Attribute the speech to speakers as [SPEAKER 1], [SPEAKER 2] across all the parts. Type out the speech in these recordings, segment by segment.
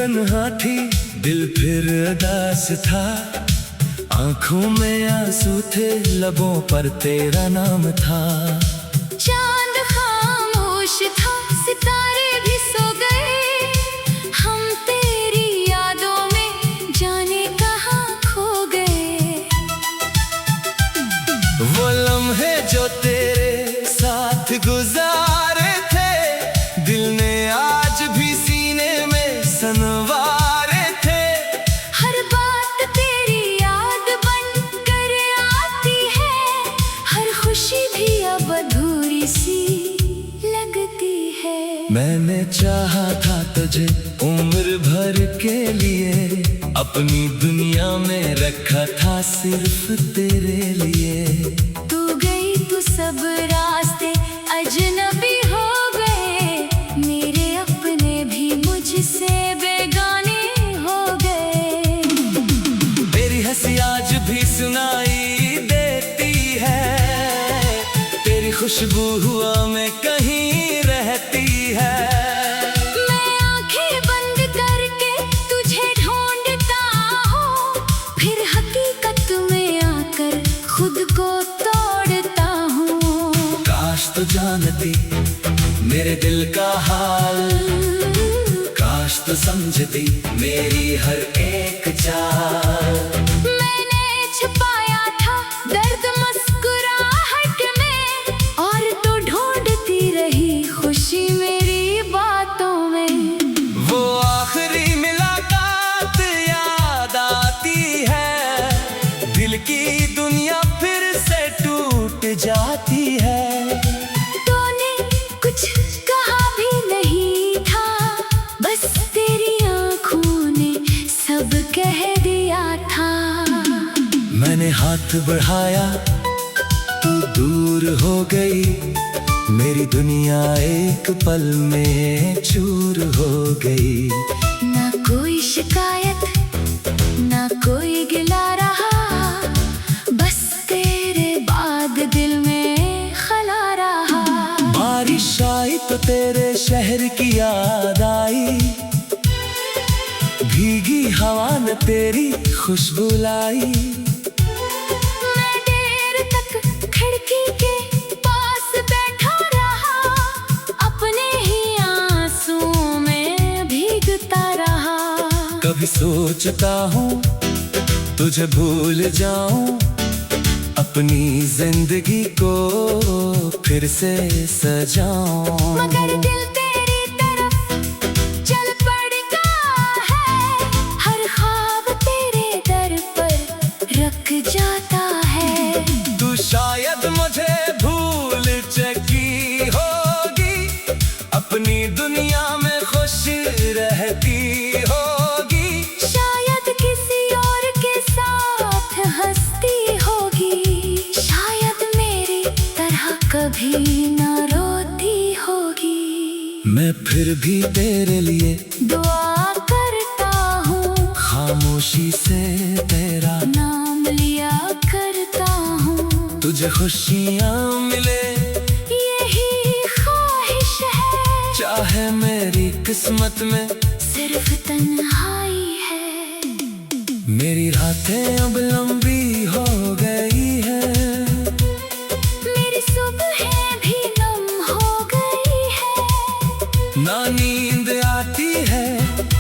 [SPEAKER 1] तन्हा थी, दिल फिर उदास था। आंखों में आंसू थे, लबों पर तेरा नाम था।
[SPEAKER 2] चांद खामोश था, सितारे भी सो गए, हम तेरी यादों में जाने कहाँ खो गए।
[SPEAKER 1] वो लम्हे जो तेरे साथ गुजारे थे, दिल ने आज भी सीने में सनवारे थे।
[SPEAKER 2] हर बात तेरी याद बन कर आती है, हर खुशी भी अब अधूरी सी लगती है।
[SPEAKER 1] मैंने चाहा था तुझे उम्र भर के लिए, अपनी दुनिया में रखा था सिर्फ तेरे लिए।
[SPEAKER 2] तू गई तो सब रास्ते अजनबी हो गए, मेरे अपने भी मुझसे बेगाने हो गए।
[SPEAKER 1] तेरी हंसी आज भी सुनाई देती है, तेरी खुशबू हुआ में कहीं रहती है।
[SPEAKER 2] मैं आंखें बंद करके तुझे ढूंढता हूँ, फिर हकीकत में आकर खुद को तोड़ता हूँ।
[SPEAKER 1] काश तो जानती मेरे दिल का हाल, काश तो समझती मेरी हर एक चाल।
[SPEAKER 2] मैंने छुपाया था दर्द मुस्कुराहट में, और तो ढूंढती रही खुशी मेरी बातों में।
[SPEAKER 1] वो आखिरी मुलाकात याद आती है, दिल की दुनिया फिर से टूट जाती है।
[SPEAKER 2] तूने कुछ कहा भी नहीं था, बस तेरी आंखों ने सब कह दिया था।
[SPEAKER 1] मैंने हाथ बढ़ाया, तू दूर हो गई, मेरी दुनिया एक पल में चूर हो गई।
[SPEAKER 2] ना कोई शिकायत ना कोई गिला रहा, बस तेरे बाद दिल में खला रहा।
[SPEAKER 1] बारिश आई तो तेरे शहर की याद आई, भीगी हवा ने तेरी खुशबू लाई।
[SPEAKER 2] मैं देर तक खिड़की के पास बैठा रहा, अपने ही आंसुओं में भीगता रहा।
[SPEAKER 1] कभी सोचता हूँ तुझे भूल जाऊं, अपनी जिंदगी को फिर से सजाऊं।
[SPEAKER 2] मगर दिल तेरी तरफ चल पड़ता है, हर ख्वाब तेरे दर पर रख जाता है।
[SPEAKER 1] तू शायद मुझे भूल चुकी होगी, अपनी दुनिया में खुश रहती होगी।
[SPEAKER 2] शायद किसी और के साथ हंसती होगी, शायद मेरी तरह कभी ना रोती होगी।
[SPEAKER 1] मैं फिर भी तेरे लिए
[SPEAKER 2] दुआ करता हूँ,
[SPEAKER 1] खामोशी से तेरा
[SPEAKER 2] नाम लिया करता हूँ।
[SPEAKER 1] तुझे खुशियाँ मिले
[SPEAKER 2] यही ख्वाहिश है,
[SPEAKER 1] चाहे मेरी किस्मत में
[SPEAKER 2] सिर्फ तन्हाई है।
[SPEAKER 1] मेरी रातें अब लंबी हो गई है,
[SPEAKER 2] मेरी सुबहें भी नम हो गई है।
[SPEAKER 1] ना नींद आती है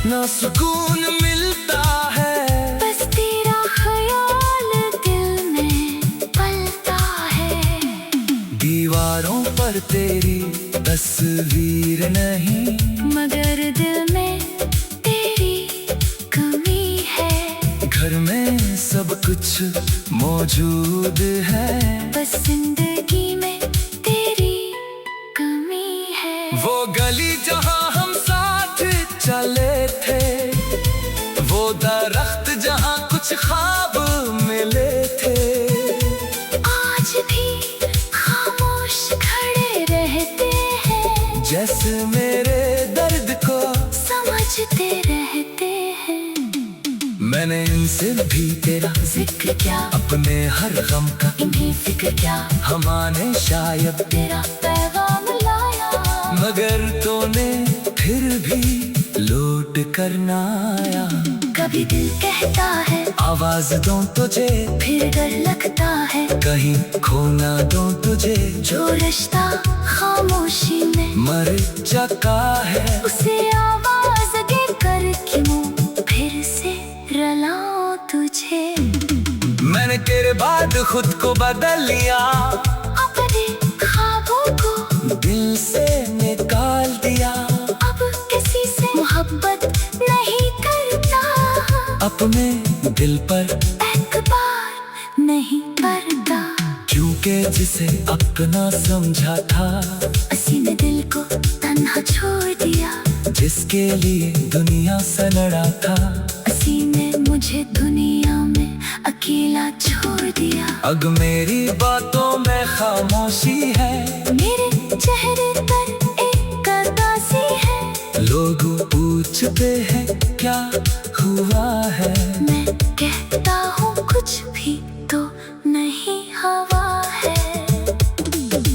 [SPEAKER 1] ना सुकून मिलता है,
[SPEAKER 2] बस तेरा ख्याल दिल में पलता है।
[SPEAKER 1] दीवारों पर तेरी तस्वीर नहीं,
[SPEAKER 2] मगर दिल में तेरी कमी है।
[SPEAKER 1] घर में सब कुछ मौजूद है,
[SPEAKER 2] बस जिंदगी में तेरी कमी है।
[SPEAKER 1] वो गली जहां हम साथ चले थे, वो दरख्त जहां कुछ ख्वाब मिले थे।
[SPEAKER 2] आज भी खामोश खड़े रहते हैं,
[SPEAKER 1] जैसे मेरे दर्द को
[SPEAKER 2] समझते रहते हैं।
[SPEAKER 1] मैंने इनसे भी तेरा
[SPEAKER 2] जिक्र क्या,
[SPEAKER 1] अपने हर गम का
[SPEAKER 2] इन्हें फिक्र क्या,
[SPEAKER 1] हमारे शायद
[SPEAKER 2] तेरा पैगाम लाया।
[SPEAKER 1] मगर तूने फिर भी लौट करना आया।
[SPEAKER 2] कभी दिल कहता है
[SPEAKER 1] आवाज दूं तुझे,
[SPEAKER 2] फिर डर लगता है
[SPEAKER 1] कहीं खो ना दूं तुझे।
[SPEAKER 2] जो रिश्ता खामोशी में
[SPEAKER 1] मर चुका है,
[SPEAKER 2] उसे आवाज देकर क्यों फिर से रलाऊं तुझे।
[SPEAKER 1] मैंने तेरे बाद खुद को बदल लिया,
[SPEAKER 2] अपने ख्वाबों को
[SPEAKER 1] दिल से निकाल दिया।
[SPEAKER 2] अब किसी से मोहब्बत नहीं करता,
[SPEAKER 1] अपने दिल पर
[SPEAKER 2] एतबार नहीं करता।
[SPEAKER 1] क्योंकि जिसे अपना समझा था,
[SPEAKER 2] उसी ने दिल को तन्हा छोड़ दिया।
[SPEAKER 1] जिसके लिए दुनिया से लड़ा था,
[SPEAKER 2] उसी ने मुझे दुनिया में अकेला छोड़ दिया।
[SPEAKER 1] अब मेरी बातों में खामोशी है,
[SPEAKER 2] मेरे चेहरे पर एक उदासी है।
[SPEAKER 1] लोग पूछते हैं क्या हुआ है,
[SPEAKER 2] मैं कहता हूँ कुछ भी तो नहीं हवा है।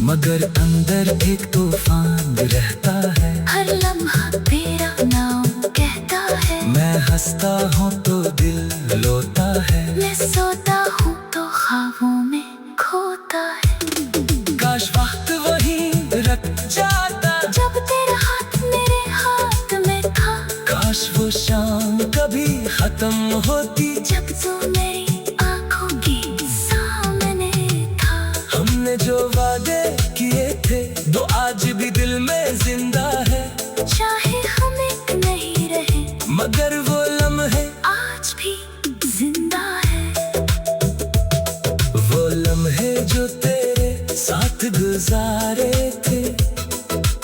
[SPEAKER 1] मगर अंदर एक तूफान रहता है।
[SPEAKER 2] हर लम्हा तेरा नाम कहता है।
[SPEAKER 1] मैं हंसता हूँ तो दिल रोता है।
[SPEAKER 2] मैं सोता हूँ तो ख्वाबों में खोता है।
[SPEAKER 1] काश वक्त वहीं रख जाता,
[SPEAKER 2] जब तेरा हाथ मेरे हाथ में था।
[SPEAKER 1] काश वो शाम कभी खत्म होती,
[SPEAKER 2] जब तू मेरी आंखों के सामने था।
[SPEAKER 1] हमने जो वादे किए थे वो आज भी दिल में जिंदा है।
[SPEAKER 2] चाहे हम एक नहीं रहे,
[SPEAKER 1] मगर वो लम्हे
[SPEAKER 2] आज भी जिंदा है।
[SPEAKER 1] वो लम्हे जो तेरे साथ गुजारे थे,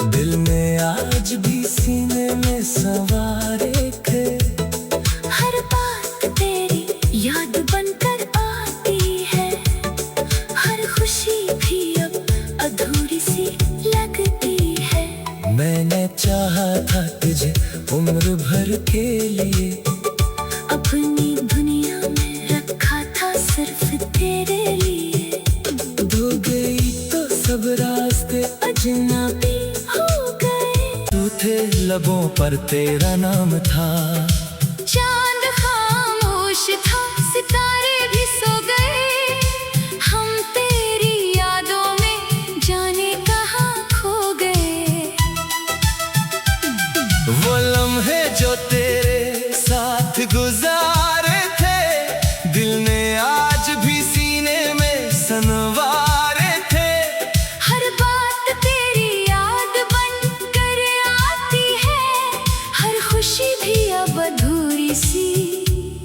[SPEAKER 1] दिल में आज भी सीने में सवारे थे।
[SPEAKER 2] हर बात तेरी याद बनकर आती है। हर खुशी भी अब अधूरी सी लगती है।
[SPEAKER 1] मैंने चाहा था तुझे उम्र भर के लिए,
[SPEAKER 2] अपनी दुनिया में रखा था सिर्फ तेरे लिए।
[SPEAKER 1] धो गई तो सब रास्ते अजनबी
[SPEAKER 2] हो गए,
[SPEAKER 1] तू थे लबों पर तेरा नाम था।
[SPEAKER 2] चांद खामोश था, सितारे भी सो गए। हम तेरी यादों में जाने कहाँ खो गए।
[SPEAKER 1] वो लम्हे जो तेरे साथ गुजारे थे, दिल ने आज भी सीने में सनवारे थे।
[SPEAKER 2] हर बात तेरी याद बनकर आती है। हर खुशी भी अब अधूरी सी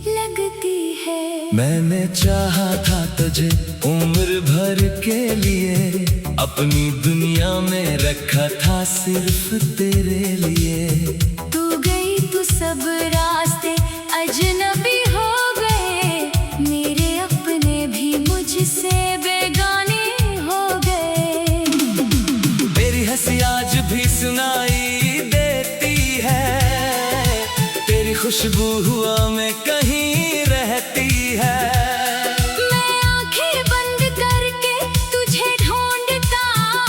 [SPEAKER 2] लगती है।
[SPEAKER 1] मैंने चाहा था तुझे उम्र भर के लिए, अपनी दुनिया में रखा था सिर्फ तेरे लिए।
[SPEAKER 2] तू गई तो सब रास्ते अजनबी हो गए। मेरे अपने भी मुझसे बेगाने हो गए।
[SPEAKER 1] मेरी हंसी आज भी सुनाई देती है, तेरी खुशबू हुआ में कहीं रहती है।
[SPEAKER 2] मैं आंखें बंद करके तुझे ढूंढता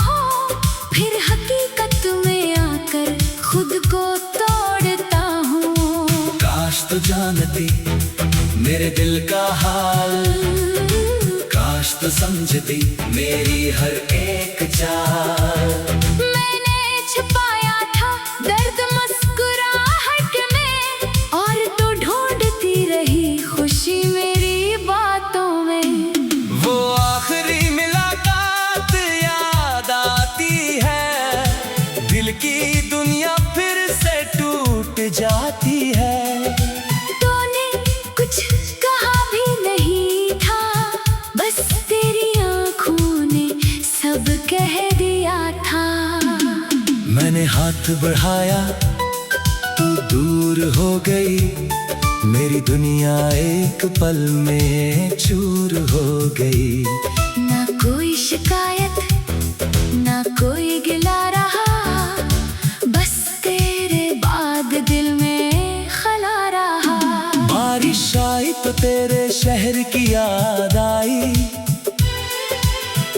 [SPEAKER 2] हूँ, फिर हकीकत में आकर खुद को तोड़ता हूँ।
[SPEAKER 1] काश तो जानती मेरे दिल का हाल, काश तो समझती मेरी हर एक चाल।
[SPEAKER 2] मैंने छुपाया था दर्द मुस्कुराहट में, और तो ढूंढती रही खुशी मेरी बातों में।
[SPEAKER 1] वो आखिरी मुलाकात याद आती है, दिल की दुनिया फिर से टूट जाती है।
[SPEAKER 2] तूने कुछ कहा भी नहीं था, बस तेरी आंखों ने सब कह दिया था।
[SPEAKER 1] मैंने हाथ बढ़ाया तू दूर हो गई, मेरी दुनिया एक पल में चूर हो गई।
[SPEAKER 2] ना कोई शिकायत ना कोई गिला रहा, बस तेरे बाद दिल में खला रहा।
[SPEAKER 1] बारिश आई तो तेरे शहर की याद आई,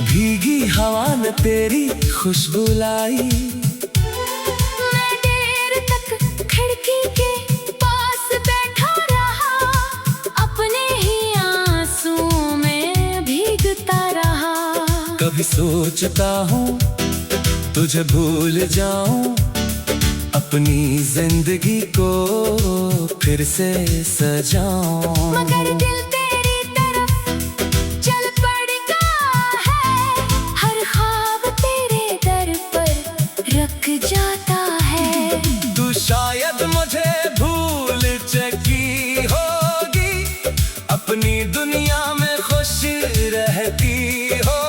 [SPEAKER 1] भीगी हवा ने तेरी खुशबू लाई।
[SPEAKER 2] मैं देर तक खिड़की
[SPEAKER 1] कभी सोचता हूँ तुझे भूल जाऊं, अपनी जिंदगी को फिर से सजाऊं।
[SPEAKER 2] मगर दिल तेरी तरफ चल पड़ता है, हर ख्वाब तेरे दर पर रख जाता है।
[SPEAKER 1] तू शायद मुझे भूल चुकी होगी, अपनी दुनिया में खुश रहती होगी।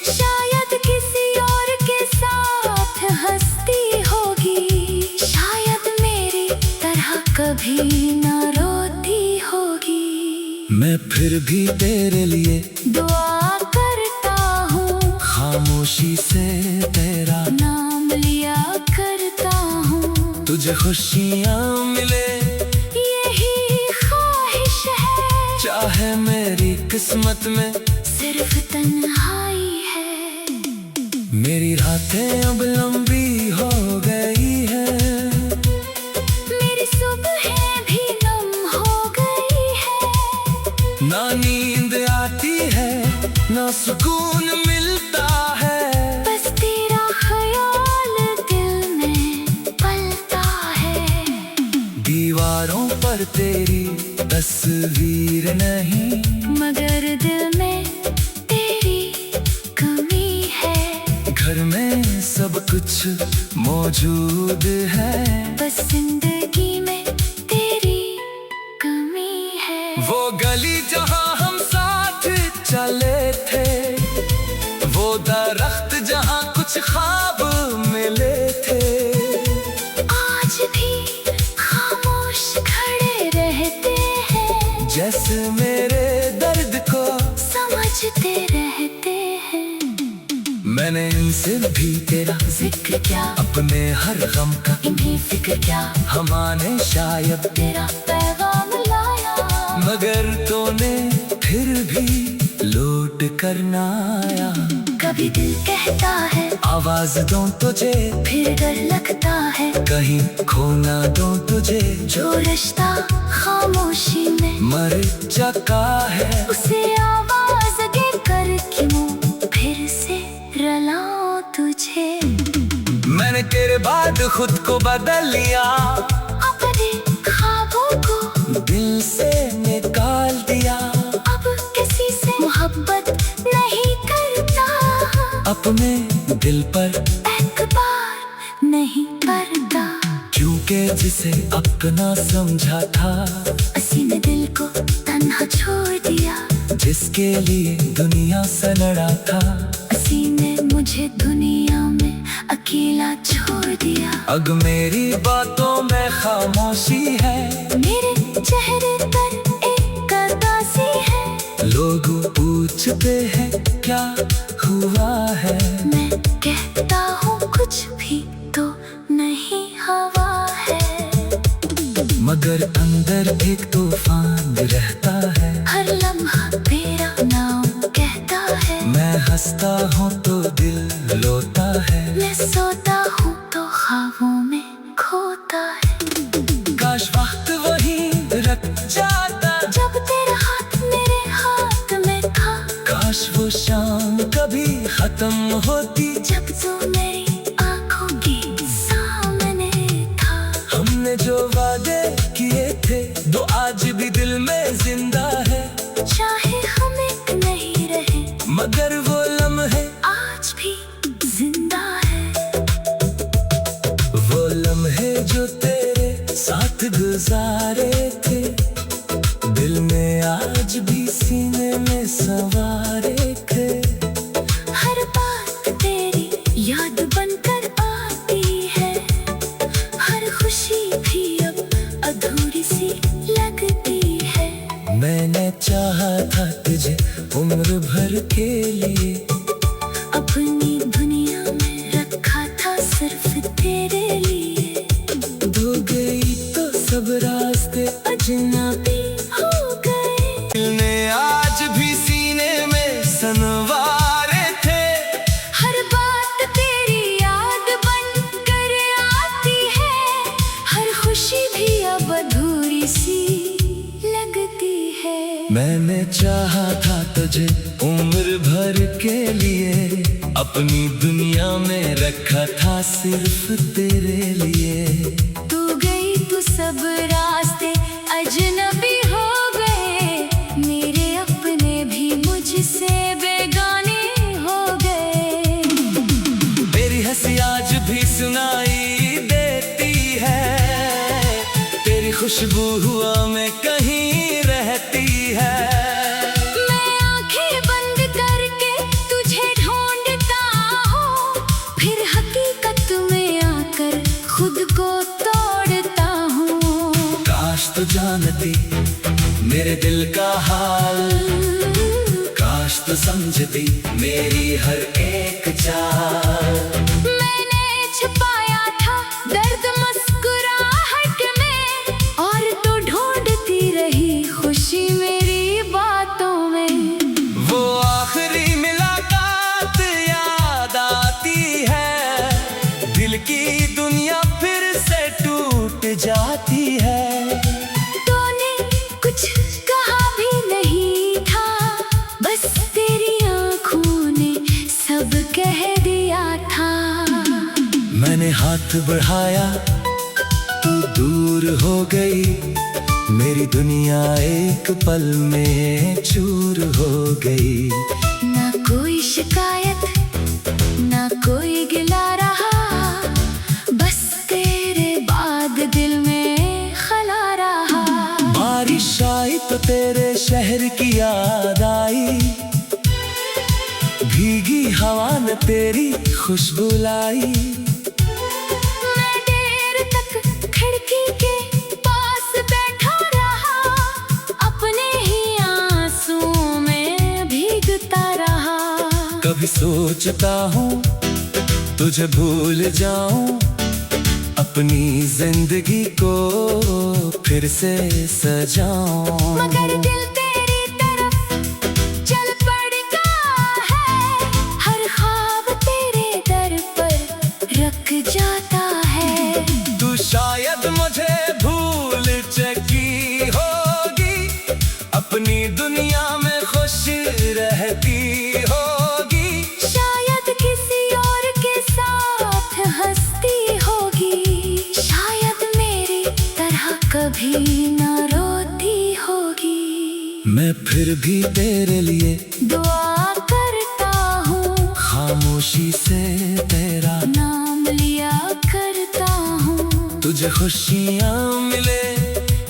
[SPEAKER 2] शायद किसी और के साथ हंसती होगी, शायद मेरी तरह कभी न रोती होगी।
[SPEAKER 1] मैं फिर भी तेरे लिए
[SPEAKER 2] दुआ करता हूँ,
[SPEAKER 1] खामोशी से तेरा
[SPEAKER 2] नाम लिया करता हूँ।
[SPEAKER 1] तुझे खुशियाँ मिले
[SPEAKER 2] यही ख्वाहिश है,
[SPEAKER 1] चाहे मेरी किस्मत में
[SPEAKER 2] सिर्फ तन्हाई है।
[SPEAKER 1] मेरी रातें अब लंबी हो गई है,
[SPEAKER 2] मेरी सुबहें भी नम हो गई है।
[SPEAKER 1] ना नींद आती है ना सुकून मिलता है,
[SPEAKER 2] बस तेरा ख्याल दिल में पलता है।
[SPEAKER 1] दीवारों पर तेरी तस्वीर नहीं,
[SPEAKER 2] मगर दिल में तेरी कमी है।
[SPEAKER 1] घर में सब कुछ मौजूद है,
[SPEAKER 2] बस जिंदगी में तेरी कमी है।
[SPEAKER 1] वो गली जहाँ हम साथ चले थे, वो दरख्त जहाँ कुछ ख्वाब मिले थे।
[SPEAKER 2] आज भी खामोश खड़े रहते हैं,
[SPEAKER 1] जैसे मेरे दर्द को
[SPEAKER 2] समझते रहते हैं।
[SPEAKER 1] मैंने इनसे भी तेरा
[SPEAKER 2] जिक्र क्या,
[SPEAKER 1] अपने हर गम का
[SPEAKER 2] इन्हीं फिक्र क्या,
[SPEAKER 1] हमारे शायद
[SPEAKER 2] तेरा पैगाम लाया।
[SPEAKER 1] मगर तूने फिर भी लौट कर ना आया।
[SPEAKER 2] कभी दिल कहता है
[SPEAKER 1] आवाज दूं तुझे,
[SPEAKER 2] फिर डर लगता है
[SPEAKER 1] कहीं खो ना दूं तुझे।
[SPEAKER 2] जो रिश्ता खामोशी में
[SPEAKER 1] मर चुका है,
[SPEAKER 2] उसे आवाज देकर क्यों फिर से रलाऊं तुझे।
[SPEAKER 1] मैंने तेरे बाद खुद को बदल लिया,
[SPEAKER 2] अपने ख्वाबों को
[SPEAKER 1] दिल से निकाल दिया।
[SPEAKER 2] अब किसी से मोहब्बत नहीं करता,
[SPEAKER 1] अपने दिल पर
[SPEAKER 2] एतबार नहीं करता।
[SPEAKER 1] क्योंकि जिसे अपना समझा था,
[SPEAKER 2] उसी ने दिल को तन्हा छोड़ दिया।
[SPEAKER 1] जिसके लिए दुनिया से लड़ा था,
[SPEAKER 2] उसी ने मुझे दुनिया में अकेला छोड़ दिया।
[SPEAKER 1] अब मेरी बातों में खामोशी है,
[SPEAKER 2] मेरे चेहरे पर एक उदासी है।
[SPEAKER 1] लोग पूछते हैं क्या हुआ है,
[SPEAKER 2] मैं कहता हूँ कुछ भी तो नहीं हवा है।
[SPEAKER 1] मगर अंदर एक तूफान रहता है।
[SPEAKER 2] हर लम्हा मेरा नाम कहता है।
[SPEAKER 1] मैं हंसता हूँ तो दिल रोता है,
[SPEAKER 2] मैं सोता हूँ तो ख्वाबों में खोता है।
[SPEAKER 1] काश वक्त वहीं रख जाता,
[SPEAKER 2] जब तेरा हाथ मेरे हाथ में था।
[SPEAKER 1] काश वो शाम कभी खत्म होती,
[SPEAKER 2] जब तू मेरी आंखों के सामने था।
[SPEAKER 1] हमने जो वादे किए थे वो आज भी दिल में जिंदा है।
[SPEAKER 2] चाहे हम एक नहीं रहे,
[SPEAKER 1] मगर वो लम्हे
[SPEAKER 2] आज भी जिंदा है।
[SPEAKER 1] वो लम्हे जो तेरे साथ गुजारे थे, दिल में आज भी सीने में सवारे थे।
[SPEAKER 2] हर बात तेरी याद बनकर आती है, हर खुशी भी अब अधूरी सी लगती है।
[SPEAKER 1] मैंने चाहा था तुझे उम्र भर के लिए,
[SPEAKER 2] अपनी दुनिया में रखा था सिर्फ तेरे लिए।
[SPEAKER 1] धो गई तो सब रास्ते अजनबी
[SPEAKER 2] हो गए,
[SPEAKER 1] दिल ने आज भी सीने में सनवारे थे।
[SPEAKER 2] हर बात तेरी याद बनकर आती है, हर खुशी भी अब अधूरी सी लगती है।
[SPEAKER 1] मैंने चाहा था तुझे उम्र भर के लिए अपनी दुनिया में रखा था सिर्फ तेरे लिए।
[SPEAKER 2] तू गई तो सब रास्ते अजनबी हो गए, मेरे अपने भी मुझसे बेगाने हो गए।
[SPEAKER 1] मेरी हंसी आज भी सुनाई देती है, तेरी खुशबू हुआ में कहीं रहती है।
[SPEAKER 2] मैं आंखें बंद करके तुझे ढूंढता हूँ, फिर हकीकत में आकर खुद को तोड़ता हूँ।
[SPEAKER 1] काश तो जानती मेरे दिल का हाल, काश तो समझती मेरी हर एक चाल।
[SPEAKER 2] मैंने छुपाया था दर्द मुस्कुराहट में, और तू ढूंढती रही खुशी मेरी बातों में।
[SPEAKER 1] वो आखिरी मुलाकात याद आती है, दिल की दुनिया फिर से टूट जाती है।
[SPEAKER 2] तूने कुछ कहा भी नहीं था, बस तेरी आंखों ने सब कह दिया था।
[SPEAKER 1] मैंने हाथ बढ़ाया तू दूर हो गई, मेरी दुनिया एक पल में चूर हो गई।
[SPEAKER 2] ना कोई शिकायत ना कोई गिला रहा, बस तेरे बाद दिल में खला रहा।
[SPEAKER 1] बारिश आई तो तेरे शहर की याद आई, भीगी हवा ने तेरी खुशबू लाई।
[SPEAKER 2] मैं देर तक खिड़की के पास बैठा रहा, अपने ही आंसुओं में भीगता रहा।
[SPEAKER 1] कभी सोचता हूँ तुझे भूल जाऊं, अपनी जिंदगी को फिर से सजाऊं।
[SPEAKER 2] मगर दिल तेरी तरफ चल पड़ता है, हर ख्वाब तेरे दर पर रख जाता है।
[SPEAKER 1] तू शायद मुझे भूल चुकी होगी, अपनी दुनिया में खुश रहती होगी।
[SPEAKER 2] शायद किसी और के साथ हंसती होगी, शायद मेरी तरह कभी ना रोती होगी।
[SPEAKER 1] मैं फिर भी तेरे लिए
[SPEAKER 2] दुआ करता हूँ,
[SPEAKER 1] खामोशी से तेरा
[SPEAKER 2] नाम लिया करता हूँ।
[SPEAKER 1] तुझे खुशियाँ मिले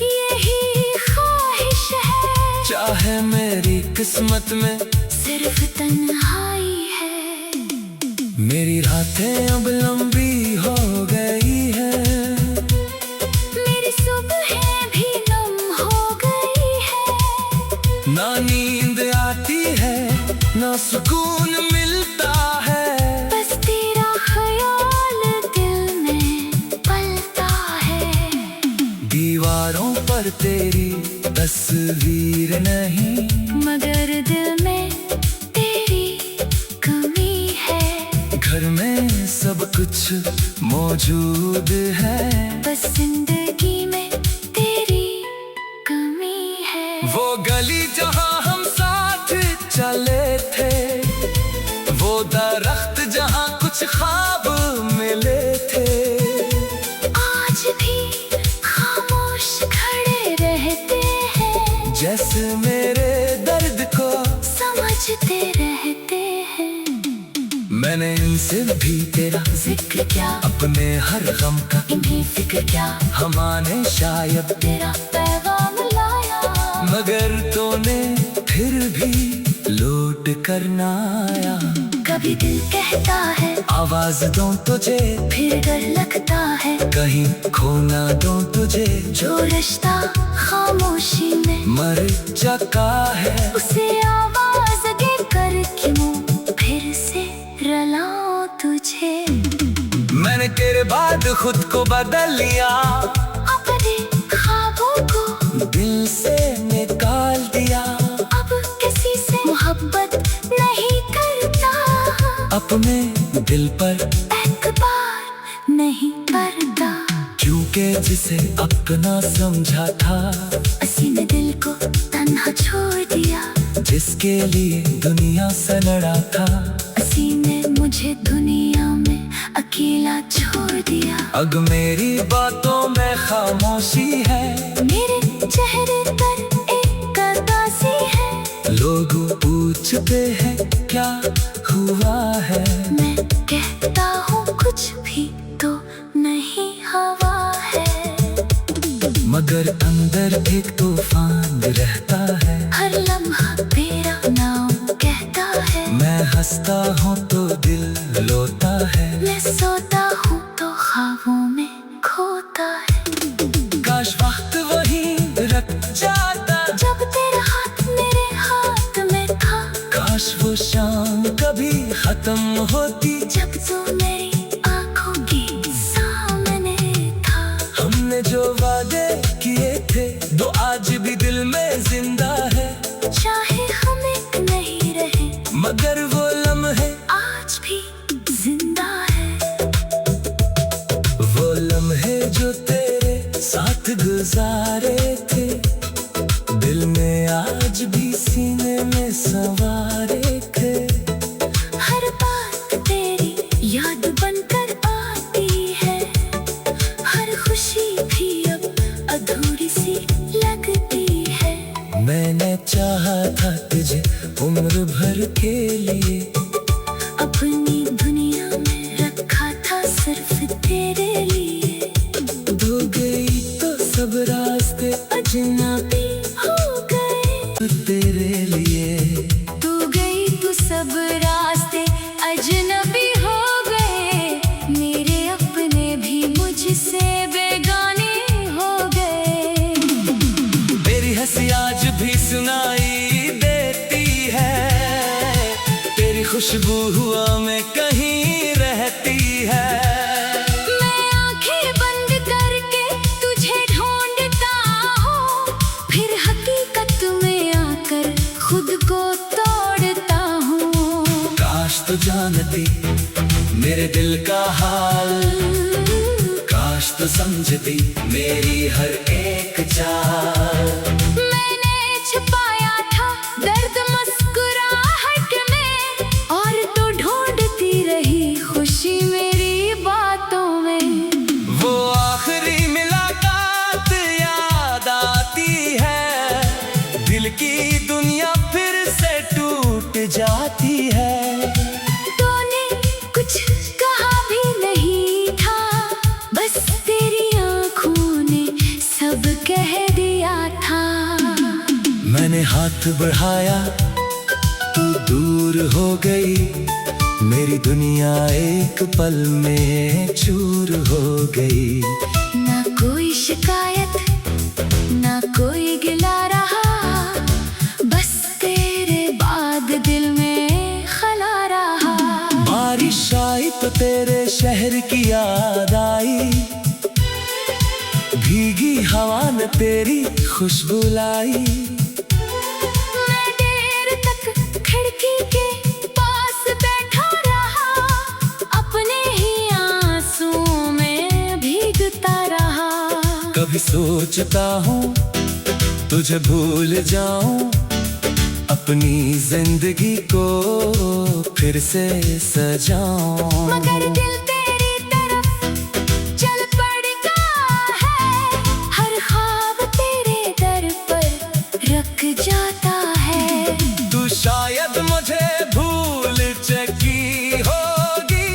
[SPEAKER 2] यही ख्वाहिश है,
[SPEAKER 1] चाहे मेरी किस्मत में
[SPEAKER 2] सिर्फ तन्हाई है।
[SPEAKER 1] मेरी रातें अब लंबी हो गई है,
[SPEAKER 2] मेरी सुबहें भी नम हो गई है।
[SPEAKER 1] ना नींद आती है ना सुकून मिलता है,
[SPEAKER 2] बस तेरा ख्याल दिल में पलता है।
[SPEAKER 1] दीवारों पर तेरी तस्वीर नहीं,
[SPEAKER 2] मगर दिल में तेरी कमी है।
[SPEAKER 1] घर में सब कुछ मौजूद है,
[SPEAKER 2] बस जिंदगी में तेरी कमी है।
[SPEAKER 1] वो गली जहाँ हम साथ चले थे, वो दरख्त जहाँ कुछ ख्वाब मिले थे।
[SPEAKER 2] आज भी खामोश खड़े रहते हैं,
[SPEAKER 1] जैसे मेरे दर्द को
[SPEAKER 2] समझते रहते हैं।
[SPEAKER 1] मैंने इनसे भी तेरा
[SPEAKER 2] जिक्र क्या,
[SPEAKER 1] अपने हर गम का
[SPEAKER 2] इन्हें फिक्र क्या,
[SPEAKER 1] हमारे शायद
[SPEAKER 2] तेरा पैगाम लाया।
[SPEAKER 1] मगर तूने फिर भी लौट कर ना आया।
[SPEAKER 2] कभी दिल कहता है
[SPEAKER 1] आवाज दूं तुझे,
[SPEAKER 2] फिर डर लगता है
[SPEAKER 1] कहीं खो ना दूं तुझे।
[SPEAKER 2] जो रिश्ता खामोशी में
[SPEAKER 1] मर चुका है,
[SPEAKER 2] उसे आवाज देकर क्यों फिर से रलाऊं तुझे।
[SPEAKER 1] मैंने तेरे बाद खुद को बदल लिया,
[SPEAKER 2] अपने ख्वाबों को
[SPEAKER 1] दिल से निकाल दिया।
[SPEAKER 2] अब किसी से मोहब्बत नहीं करता,
[SPEAKER 1] अपने दिल पर
[SPEAKER 2] एतबार नहीं करता।
[SPEAKER 1] क्योंकि जिसे अपना समझा था,
[SPEAKER 2] उसी ने दिल को तन्हा छोड़ दिया।
[SPEAKER 1] जिसके लिए दुनिया से लड़ा था,
[SPEAKER 2] किसी ने मुझे दुनिया में अकेला छोड़ दिया।
[SPEAKER 1] अब मेरी बातों में खामोशी है,
[SPEAKER 2] मेरे चेहरे पर एक उदासी है।
[SPEAKER 1] लोग पूछते हैं क्या हुआ है,
[SPEAKER 2] मैं कहता हूँ कुछ भी तो नहीं हवा है।
[SPEAKER 1] मगर अंदर एक तूफान रहता है,
[SPEAKER 2] हर लम्हा तेरा नाम कहता है।
[SPEAKER 1] मैं हंसता हूँ तो दिल रोता है,
[SPEAKER 2] मैं सोता हूँ तो ख्वाबों में खोता है।
[SPEAKER 1] काश वक्त वहीं रुक जाता,
[SPEAKER 2] जब तेरा हाथ मेरे हाथ में था।
[SPEAKER 1] काश वो शाम कभी खत्म होती,
[SPEAKER 2] जब तू मेरी आंखों के सामने था।
[SPEAKER 1] हमने जो वादे किए थे वो आज भी दिल में जिंदा है।
[SPEAKER 2] चाहे हम एक नहीं रहे,
[SPEAKER 1] मगर वो लम्हे
[SPEAKER 2] आज भी जिंदा है।
[SPEAKER 1] वो लम्हे जो तेरे साथ गुजारे थे, दिल में आज भी सीने में सवारे थे।
[SPEAKER 2] हर बात तेरी याद बनकर आती है। हर खुशी भी अब अधूरी सी लगती है।
[SPEAKER 1] मैंने चाहा था तुझे उम्र भर के लिए,
[SPEAKER 2] अपनी दुनिया में रखा था सिर्फ तेरे लिए।
[SPEAKER 1] धो गई तो सब रास्ते अजनबी
[SPEAKER 2] हो गए
[SPEAKER 1] तेरे लिए।
[SPEAKER 2] तू गई तो सब रास्ते अजनबी हो गए। मेरे अपने भी मुझसे बेगाने हो गए।
[SPEAKER 1] मेरी हंसी आज भी सुनाई देती है, तेरी खुशबू हुआ में कहीं रहती है।
[SPEAKER 2] मैं आंखें बंद करके तुझे ढूंढता हूँ, फिर हकीकत में आकर खुद को तोड़ता हूँ।
[SPEAKER 1] काश तो जानती मेरे दिल का हाल, काश तो समझती मेरी हर एक चाल।
[SPEAKER 2] मैंने छुपाया था दर्द मुस्कुराहट में, और तू ढूंढती रही खुशी मेरी बातों में।
[SPEAKER 1] वो आखिरी मुलाकात याद आती है, दिल की दुनिया फिर से टूट जाती है।
[SPEAKER 2] तूने कुछ कहा भी नहीं था, बस तेरी आंखों ने सब कह दिया था।
[SPEAKER 1] मैंने हाथ बढ़ाया तू दूर हो गई, मेरी दुनिया एक पल में चूर हो गई।
[SPEAKER 2] ना कोई शिकायत ना कोई गिला रहा, बस तेरे बाद दिल में खला रहा।
[SPEAKER 1] बारिश आई तो तेरे शहर की याद आई, भीगी हवा ने तेरी खुशबू लाई।
[SPEAKER 2] मैं देर तक खिड़की के पास बैठा रहा, अपने ही आंसुओं में भीगता रहा।
[SPEAKER 1] कभी सोचता हूँ तुझे भूल जाऊं, अपनी जिंदगी को फिर से सजाऊं।
[SPEAKER 2] मगर दिल तेरी तरफ चल पड़ता है, हर ख्वाब तेरे दर पर रख जाता है।
[SPEAKER 1] तू शायद मुझे भूल चुकी होगी,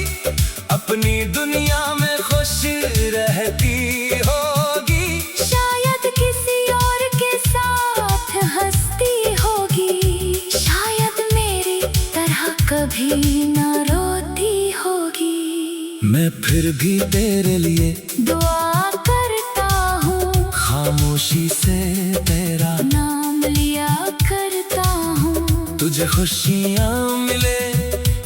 [SPEAKER 1] अपनी दुनिया में खुश रहती होगी।
[SPEAKER 2] शायद किसी और के साथ हंसती होगी, शायद मेरी तरह कभी न रोती होगी।
[SPEAKER 1] मैं फिर भी तेरे लिए
[SPEAKER 2] दुआ करता हूँ,
[SPEAKER 1] खामोशी से तेरा
[SPEAKER 2] नाम लिया करता हूँ।
[SPEAKER 1] तुझे खुशियाँ मिले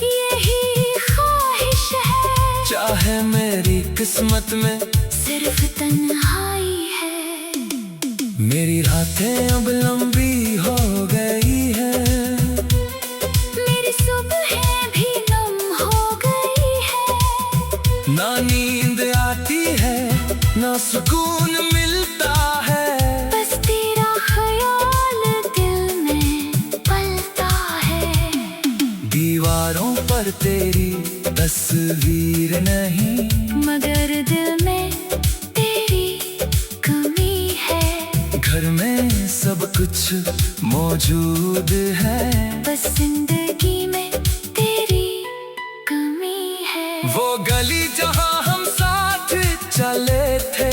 [SPEAKER 2] यही ख्वाहिश है,
[SPEAKER 1] चाहे मेरी किस्मत में
[SPEAKER 2] सिर्फ तन्हाई है।
[SPEAKER 1] मेरी रातें अब लंबी हो गई है,
[SPEAKER 2] मेरी सुबहें भी नम हो गई है।
[SPEAKER 1] ना नींद आती है ना सुकून मिलता है।
[SPEAKER 2] बस तेरा ख्याल दिल में पल
[SPEAKER 1] तेरी तस्वीर नहीं,
[SPEAKER 2] मगर दिल में तेरी कमी है।
[SPEAKER 1] घर में सब कुछ मौजूद है,
[SPEAKER 2] बस जिंदगी में तेरी कमी है।
[SPEAKER 1] वो गली जहाँ हम साथ चले थे,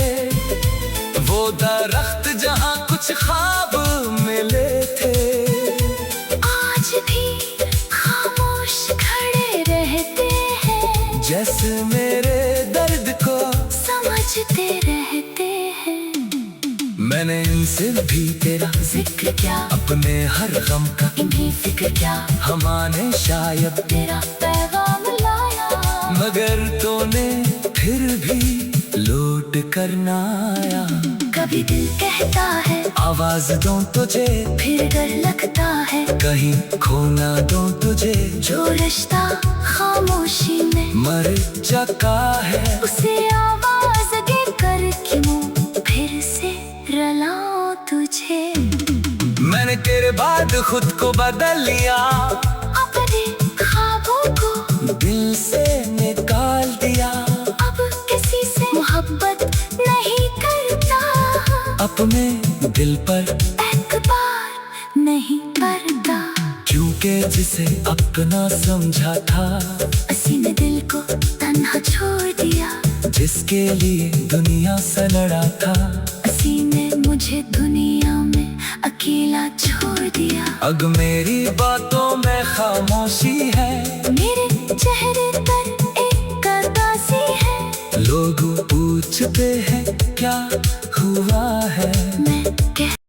[SPEAKER 1] वो दरख्त जहाँ कुछ ख्वाब मिले थे,
[SPEAKER 2] आज भी खामोश खड़े रहते हैं,
[SPEAKER 1] जैसे मेरे दर्द को
[SPEAKER 2] समझते रहते हैं।
[SPEAKER 1] मैंने इनसे भी तेरा
[SPEAKER 2] जिक्र क्या,
[SPEAKER 1] अपने हर गम का,
[SPEAKER 2] इन्हें फिक्र क्या,
[SPEAKER 1] हमारे शायद
[SPEAKER 2] तेरा पैगाम लाया,
[SPEAKER 1] मगर तूने फिर भी लौट कर ना आया।
[SPEAKER 2] कभी दिल कहता है
[SPEAKER 1] आवाज दूं तुझे,
[SPEAKER 2] फिर डर लगता है
[SPEAKER 1] कहीं खो ना दूं तुझे,
[SPEAKER 2] जो रिश्ता खामोशी में
[SPEAKER 1] मर चुका है,
[SPEAKER 2] उसे आवाज देकर क्यों फिर से रलाऊं तुझे।
[SPEAKER 1] मैंने तेरे बाद खुद को बदल लिया,
[SPEAKER 2] अपने ख्वाबों को
[SPEAKER 1] दिल से निकाल दिया,
[SPEAKER 2] अब किसी से मोहब्बत नहीं करता,
[SPEAKER 1] अपने दिल पर
[SPEAKER 2] एतबार नहीं करता,
[SPEAKER 1] क्योंकि जिसे अपना समझा था,
[SPEAKER 2] उसी ने दिल को तन्हा छोड़ दिया,
[SPEAKER 1] जिसके लिए दुनिया से लड़ा था,
[SPEAKER 2] उसी ने मुझे दुनिया में अकेला छोड़ दिया।
[SPEAKER 1] अब मेरी बातों में खामोशी है,
[SPEAKER 2] मेरे चेहरे पर एक उदासी है,
[SPEAKER 1] लोग पूछते हैं क्या हुआ है,
[SPEAKER 2] मैं